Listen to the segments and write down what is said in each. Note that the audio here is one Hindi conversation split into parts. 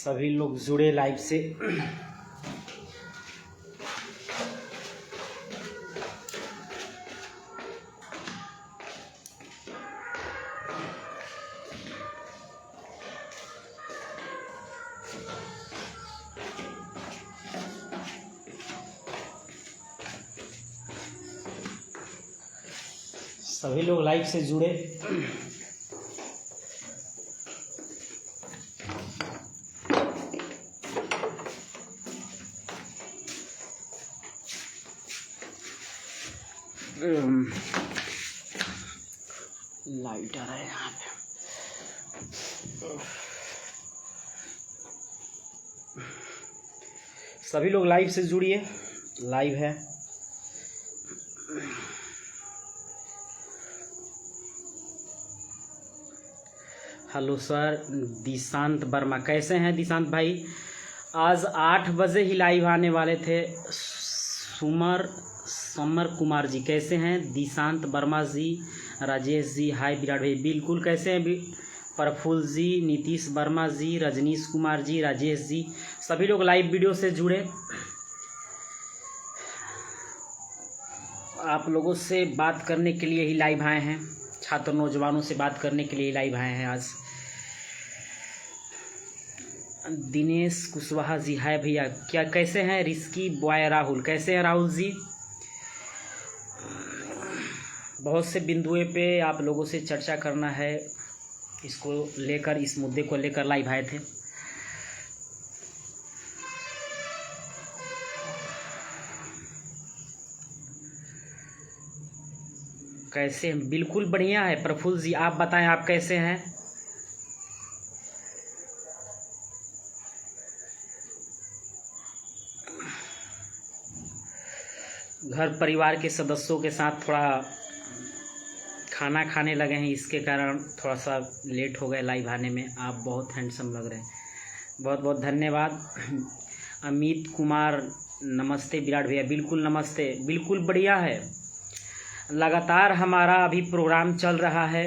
सभी लोग जुड़े लाइव से। सभी लोग लाइव से जुड़े। लाइट आ रहा है यहाँ पे। सभी लोग लाइव से जुड़िए, लाइव है। हेलो सर, दिशांत वर्मा कैसे हैं दिशांत भाई? आज 8 बजे ही लाइव आने वाले थे। समर कुमार जी कैसे हैं? दिशांत वर्मा जी, राजेश जी, हाय विराट भाई, बिल्कुल कैसे हैं? प्रफुल्ल जी, नीतीश वर्मा जी, रजनीश कुमार जी, राजेश जी, सभी लोग लाइव वीडियो से जुड़े। आप लोगों से बात करने के लिए ही लाइव आए हैं, छात्र नौजवानों से बात करने के लिए लाइव आए हैं आज। दिनेश कुशवाहा जी, हाय भैया, क्या कैसे हैं? रिस्की बॉय राहुल कैसे हैं? राहुल जी, बहुत से बिंदुओं पे आप लोगों से चर्चा करना है, इसको लेकर, इस मुद्दे को लेकर लाइव आए थे। कैसे हैं? बिल्कुल बढ़िया है प्रफुल्ल जी, आप बताएं आप कैसे हैं? घर परिवार के सदस्यों के साथ थोड़ा खाना खाने लगे हैं, इसके कारण थोड़ा सा लेट हो गए लाइव आने में। आप बहुत हैंडसम लग रहे हैं, बहुत बहुत धन्यवाद। अमित कुमार नमस्ते विराट भैया, बिल्कुल नमस्ते, बिल्कुल बढ़िया है। लगातार हमारा अभी प्रोग्राम चल रहा है,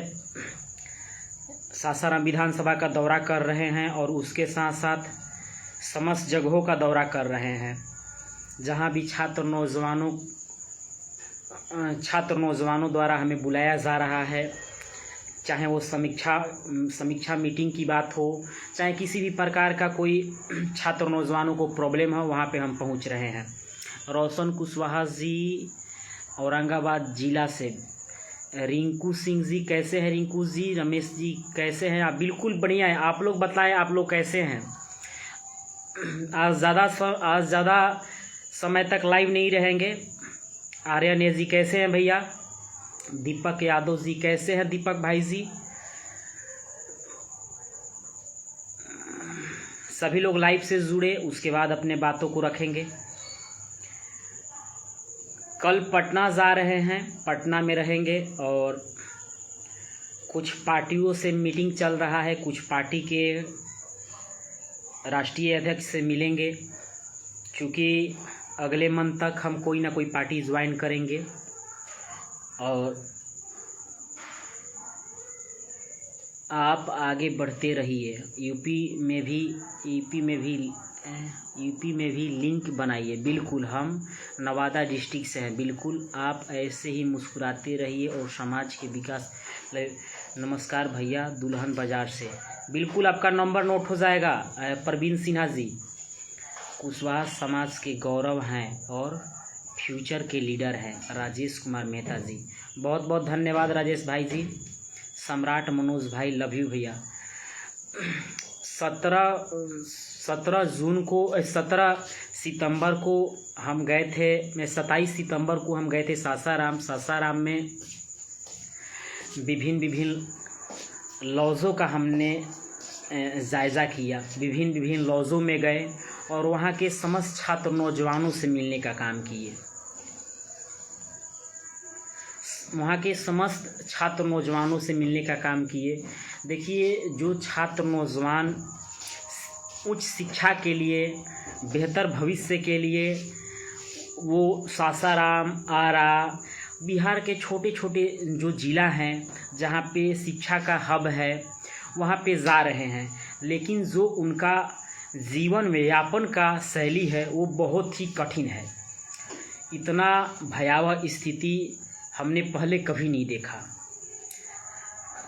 सासाराम विधानसभा का दौरा कर रहे हैं और उसके साथ साथ समस्त जगहों का दौरा कर रहे हैं, जहां भी छात्र नौजवानों द्वारा हमें बुलाया जा रहा है। चाहे वो समीक्षा मीटिंग की बात हो, चाहे किसी भी प्रकार का कोई छात्र नौजवानों को प्रॉब्लम हो, वहाँ पे हम पहुँच रहे हैं। रोशन कुशवाहा जी औरंगाबाद जिला से। रिंकू सिंह जी कैसे हैं? रिंकू जी, रमेश जी कैसे हैं? आप बिल्कुल बढ़िया है। आप लोग बताएं आप लोग कैसे हैं? आज ज़्यादा समय तक लाइव नहीं रहेंगे। आर्यन जी कैसे हैं भैया? दीपक यादव जी कैसे हैं? दीपक भाई जी, सभी लोग लाइव से जुड़े, उसके बाद अपने बातों को रखेंगे। कल पटना जा रहे हैं, पटना में रहेंगे और कुछ पार्टियों से मीटिंग चल रहा है, कुछ पार्टी के राष्ट्रीय अध्यक्ष से मिलेंगे, क्योंकि अगले मंथ तक हम कोई ना कोई पार्टी ज्वाइन करेंगे। और आप आगे बढ़ते रहिए। यूपी में भी लिंक बनाइए। बिल्कुल, हम नवादा डिस्ट्रिक्ट से हैं। बिल्कुल, आप ऐसे ही मुस्कुराते रहिए और समाज के विकास। नमस्कार भैया, दुल्हन बाजार से। बिल्कुल, आपका नंबर नोट हो जाएगा। प्रवीण सिन्हा जी, कुशवाहा समाज के गौरव हैं और फ्यूचर के लीडर हैं। राजेश कुमार मेहता जी, बहुत बहुत धन्यवाद राजेश भाई जी। सम्राट मनोज भाई, लव यू भैया। 17 सितंबर को हम गए थे, 27 सितंबर को हम गए थे सासाराम में विभिन्न लॉजों का हमने जायज़ा किया। विभिन्न लॉजों में गए और वहाँ के समस्त छात्र नौजवानों से मिलने का काम किए। वहाँ के समस्त छात्र नौजवानों से मिलने का काम किए। देखिए, जो छात्र नौजवान उच्च शिक्षा के लिए, बेहतर भविष्य के लिए, वो सासाराम, आरा, बिहार के छोटे छोटे जो ज़िला हैं जहाँ पे शिक्षा का हब है, वहाँ पे जा रहे हैं। लेकिन जो उनका जीवन में यापन का शैली है वो बहुत ही कठिन है। इतना भयावह स्थिति हमने पहले कभी नहीं देखा।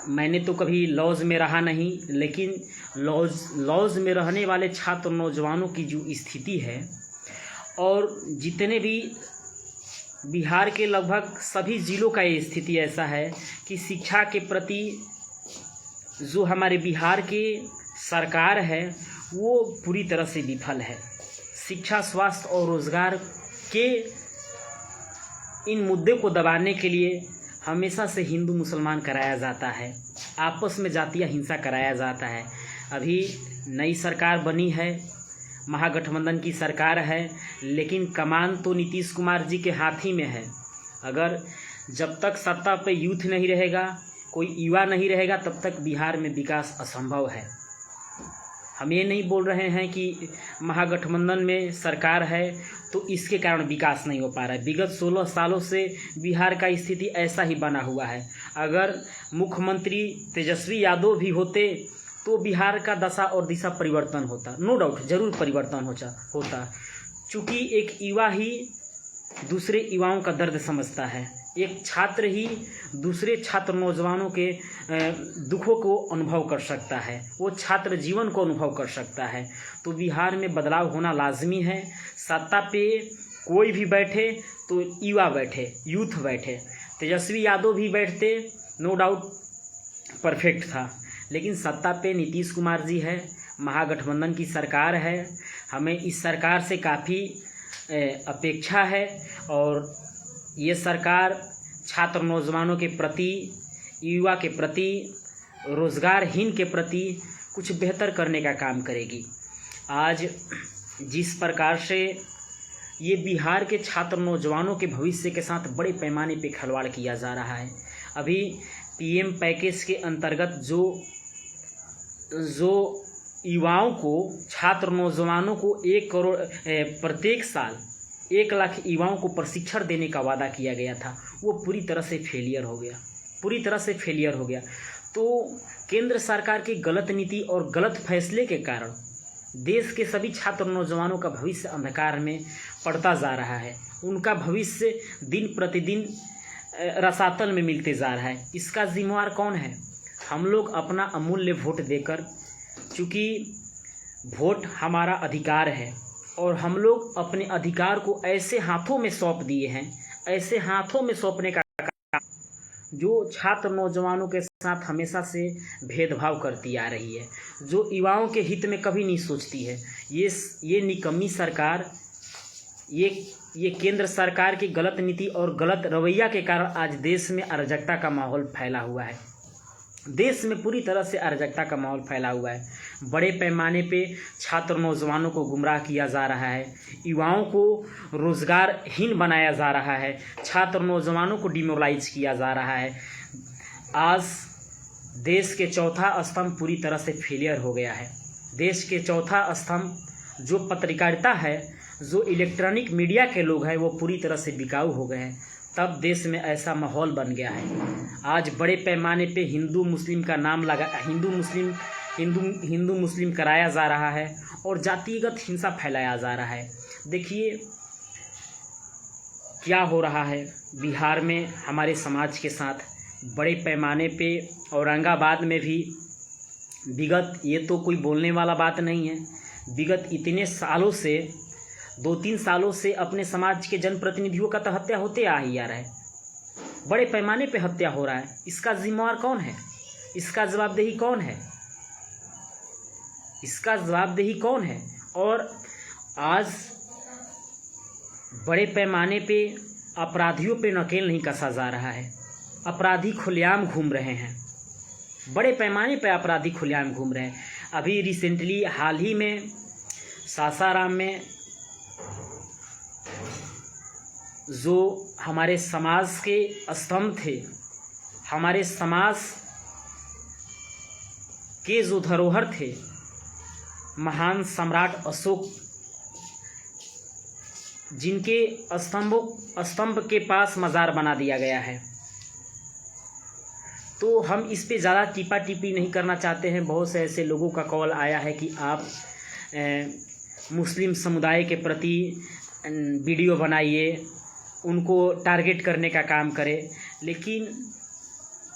मैंने तो कभी लॉज में रहा नहीं, लेकिन लॉज में रहने वाले छात्र नौजवानों की जो स्थिति है, और जितने भी बिहार के लगभग सभी ज़िलों का ये स्थिति ऐसा है कि शिक्षा के प्रति जो हमारे बिहार की सरकार है वो पूरी तरह से विफल है। शिक्षा, स्वास्थ्य और रोज़गार के इन मुद्दे को दबाने के लिए हमेशा से हिंदू मुसलमान कराया जाता है, आपस में जातीय हिंसा कराया जाता है। अभी नई सरकार बनी है, महागठबंधन की सरकार है, लेकिन कमान तो नीतीश कुमार जी के हाथ ही में है। अगर जब तक सत्ता पे यूथ नहीं रहेगा, कोई युवा नहीं रहेगा, तब तक बिहार में विकास असंभव है। हम ये नहीं बोल रहे हैं कि महागठबंधन में सरकार है तो इसके कारण विकास नहीं हो पा रहा है। विगत 16 सालों से बिहार का स्थिति ऐसा ही बना हुआ है। अगर मुख्यमंत्री तेजस्वी यादव भी होते तो बिहार का दशा और दिशा परिवर्तन होता, नो डाउट ज़रूर परिवर्तन होता। चूँकि एक युवा ही दूसरे युवाओं का दर्द समझता है, एक छात्र ही दूसरे छात्र नौजवानों के दुखों को अनुभव कर सकता है, वो छात्र जीवन को अनुभव कर सकता है। तो बिहार में बदलाव होना लाजमी है। सत्ता पे कोई भी बैठे तो युवा बैठे, यूथ बैठे। तेजस्वी यादव भी बैठते, नो डाउट परफेक्ट था, लेकिन सत्ता पे नीतीश कुमार जी है, महागठबंधन की सरकार है। हमें इस सरकार से काफ़ी अपेक्षा है, और ये सरकार छात्र नौजवानों के प्रति, युवा के प्रति, रोज़गारहीन के प्रति कुछ बेहतर करने का काम करेगी। आज जिस प्रकार से ये बिहार के छात्र नौजवानों के भविष्य के साथ बड़े पैमाने पे खिलवाड़ किया जा रहा है। अभी पीएम पैकेज के अंतर्गत जो युवाओं को, छात्र नौजवानों को 1 करोड़ प्रत्येक साल 1 लाख युवाओं को प्रशिक्षण देने का वादा किया गया था, वो पूरी तरह से फेलियर हो गया। तो केंद्र सरकार की गलत नीति और गलत फैसले के कारण देश के सभी छात्र नौजवानों का भविष्य अंधकार में पड़ता जा रहा है। उनका भविष्य दिन प्रतिदिन रसातल में मिलते जा रहा है। इसका जिम्मेवार कौन है? हम लोग अपना अमूल्य वोट देकर, चूँकि वोट हमारा अधिकार है और हम लोग अपने अधिकार को ऐसे हाथों में सौंप दिए हैं, ऐसे हाथों में सौंपने का जो छात्र नौजवानों के साथ हमेशा से भेदभाव करती आ रही है, जो युवाओं के हित में कभी नहीं सोचती है। ये निकम्मी सरकार, ये केंद्र सरकार की गलत नीति और गलत रवैया के कारण आज देश में अराजकता का माहौल फैला हुआ है। देश में पूरी तरह से अराजकता का माहौल फैला हुआ है। बड़े पैमाने पे छात्र नौजवानों को गुमराह किया जा रहा है, युवाओं को रोज़गारहीन बनाया जा रहा है, छात्र नौजवानों को डिमोरलाइज किया जा रहा है। आज देश के चौथा स्तंभ पूरी तरह से फेलियर हो गया है। देश के चौथा स्तंभ जो पत्रकारिता है, जो इलेक्ट्रॉनिक मीडिया के लोग हैं, वो पूरी तरह से बिकाऊ हो गए हैं। तब देश में ऐसा माहौल बन गया है। आज बड़े पैमाने पे हिंदू मुस्लिम का नाम लगा, हिंदू मुस्लिम कराया जा रहा है और जातिगत हिंसा फैलाया जा रहा है। देखिए क्या हो रहा है बिहार में हमारे समाज के साथ। बड़े पैमाने पे औरंगाबाद में भी विगत, ये तो कोई बोलने वाला बात नहीं है, विगत इतने सालों से 2-3 सालों से अपने समाज के जनप्रतिनिधियों का तो हत्या होते आ ही आ रहा है। बड़े पैमाने पे हत्या हो रहा है। इसका जिम्मेवार कौन है? इसका जवाबदेही कौन है? इसका जवाबदेही कौन है? और आज बड़े पैमाने पे अपराधियों पे नकेल नहीं कसा जा रहा है। अपराधी खुलेआम घूम रहे हैं, बड़े पैमाने पे अपराधी खुलेआम घूम रहे हैं। अभी रिसेंटली हाल ही में सासाराम में जो हमारे समाज के स्तंभ थे, हमारे समाज के जो धरोहर थे, महान सम्राट अशोक, जिनके स्तंभ के पास मज़ार बना दिया गया है। तो हम इस पे ज़्यादा टीपा टीपी नहीं करना चाहते हैं। बहुत से ऐसे लोगों का कॉल आया है कि आप मुस्लिम समुदाय के प्रति वीडियो बनाइए, उनको टारगेट करने का काम करे। लेकिन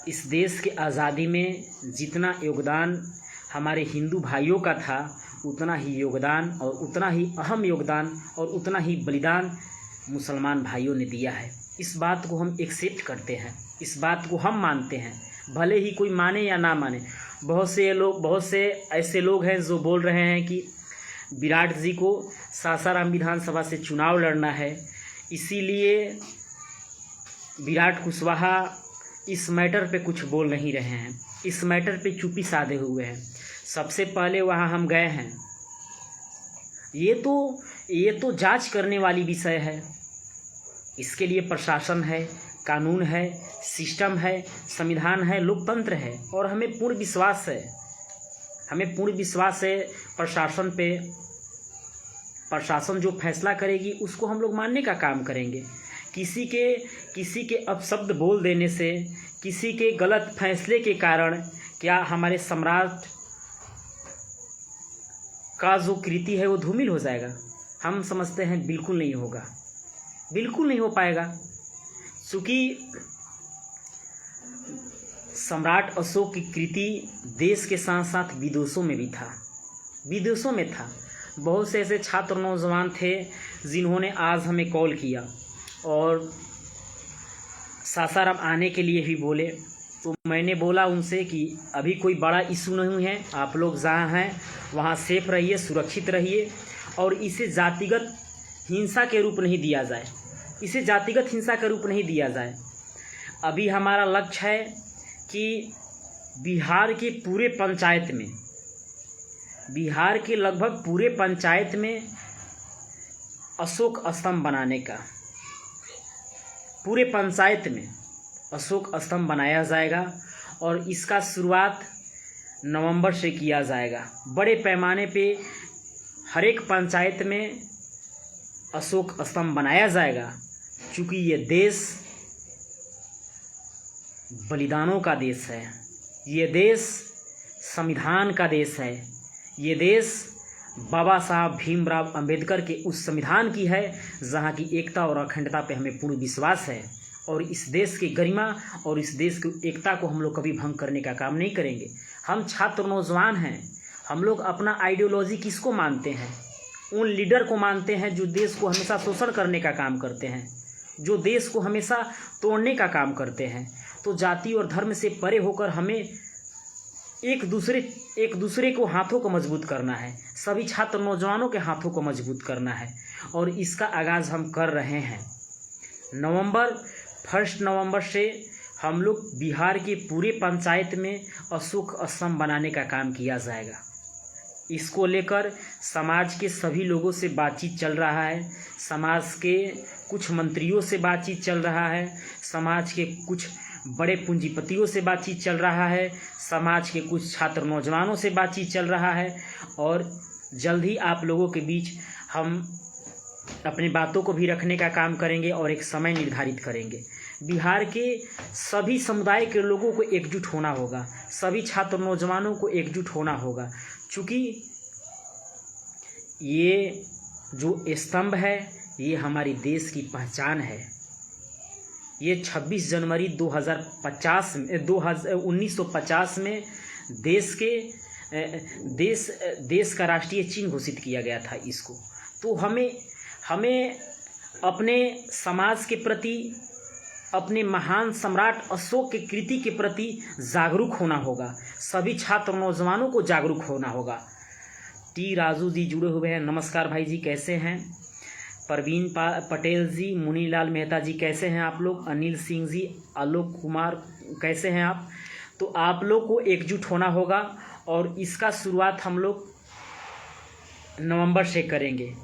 इस देश के आज़ादी में जितना योगदान हमारे हिंदू भाइयों का था, उतना ही योगदान और उतना ही अहम योगदान और उतना ही बलिदान मुसलमान भाइयों ने दिया है। इस बात को हम एक्सेप्ट करते हैं, इस बात को हम मानते हैं, भले ही कोई माने या ना माने। बहुत से ऐसे लोग हैं जो बोल रहे हैं कि विराट जी को सासाराम विधानसभा से चुनाव लड़ना है, इसीलिए विराट कुशवाहा इस मैटर पे कुछ बोल नहीं रहे हैं, इस मैटर पे चुप्पी साधे हुए हैं। सबसे पहले वहाँ हम गए हैं, ये तो जांच करने वाली विषय है। इसके लिए प्रशासन है, कानून है, सिस्टम है, संविधान है, लोकतंत्र है और हमें पूर्ण विश्वास है प्रशासन पे। प्रशासन जो फैसला करेगी उसको हम लोग मानने का काम करेंगे। किसी के अपशब्द बोल देने से, किसी के गलत फैसले के कारण क्या हमारे सम्राट का जो कृति है वो धूमिल हो जाएगा? हम समझते हैं बिल्कुल नहीं होगा, बिल्कुल नहीं हो पाएगा। क्योंकि सम्राट अशोक की कृति देश के साथ साथ विदेशों में भी था, विदेशों में था। बहुत से ऐसे छात्र नौजवान थे जिन्होंने आज हमें कॉल किया और सासाराम आने के लिए भी बोले। तो मैंने बोला उनसे कि अभी कोई बड़ा इशू नहीं है, आप लोग जहाँ हैं वहाँ सेफ रहिए, सुरक्षित रहिए और इसे जातिगत हिंसा के रूप नहीं दिया जाए, इसे जातिगत हिंसा का रूप नहीं दिया जाए। अभी हमारा लक्ष्य है कि बिहार के पूरे पंचायत में, बिहार के लगभग पूरे पंचायत में अशोक स्तंभ बनाने का, पूरे पंचायत में अशोक स्तंभ बनाया जाएगा और इसका शुरुआत नवंबर से किया जाएगा। बड़े पैमाने पे हर एक पंचायत में अशोक स्तंभ बनाया जाएगा, क्योंकि ये देश बलिदानों का देश है, ये देश संविधान का देश है, ये देश बाबा साहब भीमराव अंबेडकर के उस संविधान की है जहाँ की एकता और अखंडता पे हमें पूर्ण विश्वास है। और इस देश की गरिमा और इस देश की एकता को हम लोग कभी भंग करने का काम नहीं करेंगे। हम छात्र नौजवान हैं, हम लोग अपना आइडियोलॉजी किसको मानते हैं? उन लीडर को मानते हैं जो देश को हमेशा शोषण करने का काम करते हैं, जो देश को हमेशा तोड़ने का काम करते हैं। तो जाति और धर्म से परे होकर हमें एक दूसरे को हाथों को मजबूत करना है, सभी छात्र नौजवानों के हाथों को मजबूत करना है और इसका आगाज़ हम कर रहे हैं। 1 नवंबर से हम लोग बिहार के पूरे पंचायत में अशोक स्तंभ बनाने का काम किया जाएगा। इसको लेकर समाज के सभी लोगों से बातचीत चल रहा है, समाज के कुछ मंत्रियों से बातचीत चल रहा है, समाज के कुछ बड़े पूंजीपतियों से बातचीत चल रहा है, समाज के कुछ छात्र नौजवानों से बातचीत चल रहा है और जल्द ही आप लोगों के बीच हम अपनी बातों को भी रखने का काम करेंगे और एक समय निर्धारित करेंगे। बिहार के सभी समुदाय के लोगों को एकजुट होना होगा, सभी छात्र नौजवानों को एकजुट होना होगा, क्योंकि ये जो स्तंभ है ये हमारी देश की पहचान है। ये 26 जनवरी 1950 में देश का राष्ट्रीय चिन्ह घोषित किया गया था इसको। तो हमें अपने समाज के प्रति, अपने महान सम्राट अशोक के कृति के प्रति जागरूक होना होगा, सभी छात्र नौजवानों को जागरूक होना होगा। टी राजू जी जुड़े हुए हैं, नमस्कार भाई जी, कैसे हैं? परवीन पटेल जी, मुनीलाल मेहता जी, कैसे हैं आप लोग? अनिल सिंह जी, आलोक कुमार, कैसे हैं आप? तो आप लोग को एकजुट होना होगा और इसका शुरुआत हम लोग नवंबर से करेंगे।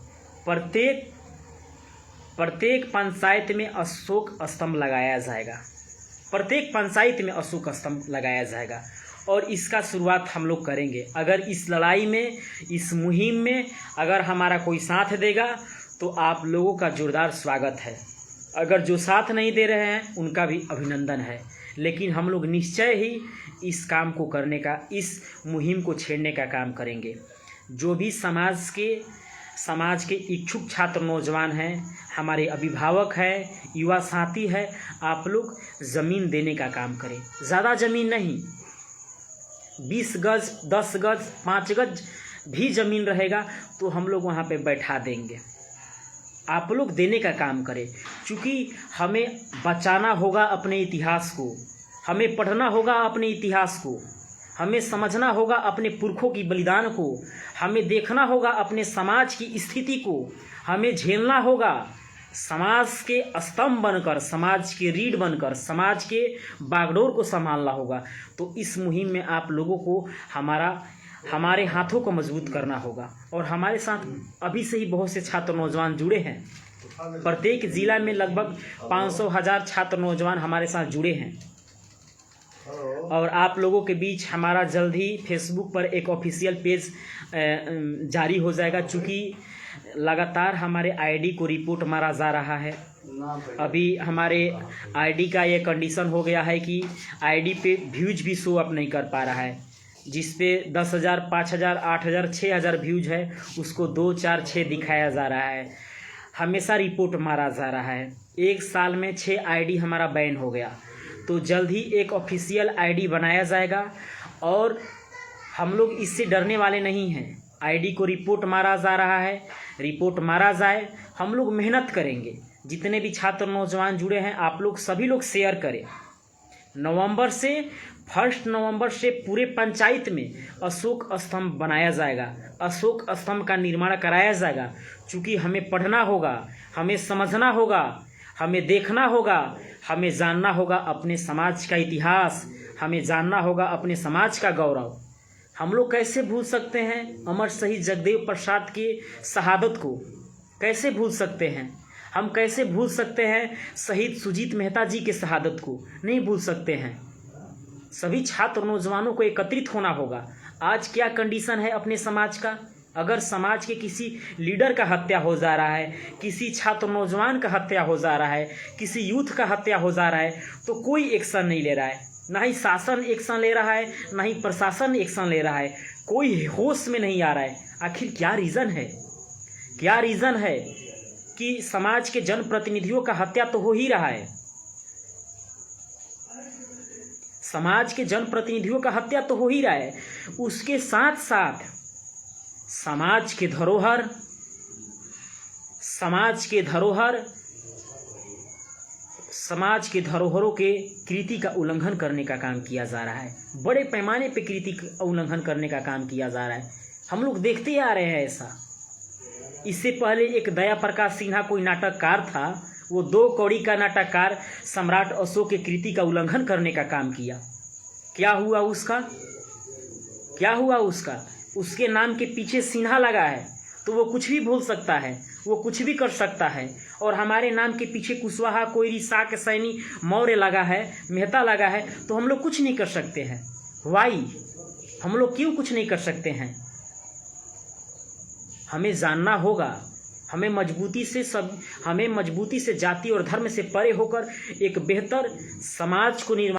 प्रत्येक पंचायत में अशोक स्तंभ लगाया जाएगा, प्रत्येक पंचायत में अशोक स्तंभ लगाया जाएगा और इसका शुरुआत हम लोग करेंगे। अगर इस लड़ाई में, इस मुहिम में अगर हमारा कोई साथ देगा तो आप लोगों का जोरदार स्वागत है। अगर जो साथ नहीं दे रहे हैं उनका भी अभिनंदन है, लेकिन हम लोग निश्चय ही इस काम को करने का, इस मुहिम को छेड़ने का काम करेंगे। जो भी समाज के इच्छुक छात्र नौजवान हैं, हमारे अभिभावक हैं, युवा साथी है, आप लोग ज़मीन देने का काम करें। ज़्यादा ज़मीन नहीं, 20 गज, 10 गज, 5 गज भी ज़मीन रहेगा तो हम लोग वहाँ पे बैठा देंगे। आप लोग देने का काम करें, क्योंकि हमें बचाना होगा अपने इतिहास को, हमें पढ़ना होगा अपने इतिहास को, हमें समझना होगा अपने पुरखों की बलिदान को, हमें देखना होगा अपने समाज की स्थिति को, हमें झेलना होगा समाज के स्तंभ बनकर, समाज के रीढ़ बनकर, समाज के बागडोर को संभालना होगा। तो इस मुहिम में आप लोगों को हमारे हाथों को मजबूत करना होगा। और हमारे साथ अभी से ही बहुत से छात्र नौजवान जुड़े हैं। प्रत्येक ज़िला में लगभग 500,000 छात्र नौजवान हमारे साथ जुड़े हैं। और आप लोगों के बीच हमारा जल्द ही फेसबुक पर एक ऑफिशियल पेज जारी हो जाएगा, चूँकि लगातार हमारे आईडी को रिपोर्ट मारा जा रहा है। अभी हमारे आईडी का ये कंडीशन हो गया है कि आईडी पे व्यूज भी शो अप नहीं कर पा रहा है। जिस पे 10,000, 5,000, 8,000, 6,000 व्यूज है, उसको 2, 4, 6 दिखाया जा रहा है। हमेशा रिपोर्ट मारा जा रहा है। एक साल में 6 आईडी हमारा बैन हो गया। तो जल्द ही एक ऑफिशियल आईडी बनाया जाएगा और हम लोग इससे डरने वाले नहीं हैं। आईडी को रिपोर्ट मारा जा रहा है, रिपोर्ट मारा जाए, हम लोग मेहनत करेंगे। जितने भी छात्र नौजवान जुड़े हैं, आप लोग सभी लोग शेयर करें। 1 नवंबर से पूरे पंचायत में अशोक स्तंभ बनाया जाएगा, अशोक स्तंभ का निर्माण कराया जाएगा। क्योंकि हमें पढ़ना होगा, हमें समझना होगा, हमें देखना होगा, हमें जानना होगा अपने समाज का इतिहास, हमें जानना होगा अपने समाज का गौरव। हम लोग कैसे भूल सकते हैं अमर शहीद जगदेव प्रसाद की शहादत को? कैसे भूल सकते हैं? हम कैसे भूल सकते हैं शहीद सुजीत मेहता जी के शहादत को? नहीं भूल सकते हैं। सभी छात्र नौजवानों को एकत्रित होना होगा। आज क्या कंडीशन है अपने समाज का? अगर समाज के किसी लीडर का हत्या हो जा रहा है, किसी छात्र नौजवान का हत्या हो जा रहा है, किसी यूथ का हत्या हो जा रहा है, तो कोई एक्शन नहीं ले रहा है। ना ही शासन एक्शन ले रहा है, ना ही प्रशासन एक्शन ले रहा है। कोई होश में नहीं आ रहा है। आखिर क्या रीज़न है? क्या रीज़न है कि समाज के जनप्रतिनिधियों का हत्या तो हो ही रहा है, समाज के जनप्रतिनिधियों का हत्या तो हो ही रहा है, उसके साथ साथ समाज के धरोहरों के कृति का उल्लंघन करने का काम किया जा रहा है। बड़े पैमाने पे कृति का उल्लंघन करने का काम किया जा रहा है। हम लोग देखते आ रहे हैं ऐसा। इससे पहले एक दया प्रकाश सिन्हा कोई नाटककार था, वो 2 कौड़ी का नाटककार सम्राट अशोक के कृति का उल्लंघन करने का काम किया। क्या हुआ उसका? क्या हुआ उसका? उसके नाम के पीछे सिन्हा लगा है तो वो कुछ भी बोल सकता है, वो कुछ भी कर सकता है। और हमारे नाम के पीछे कुशवाहा, कोयरी, साक, सैनी, मौर्य लगा है, मेहता लगा है, तो हम लोग कुछ नहीं कर सकते हैं। वाई? हम लोग क्यों कुछ नहीं कर सकते हैं? हमें जानना होगा। हमें मजबूती से जाति और धर्म से परे होकर एक बेहतर समाज को निर्माण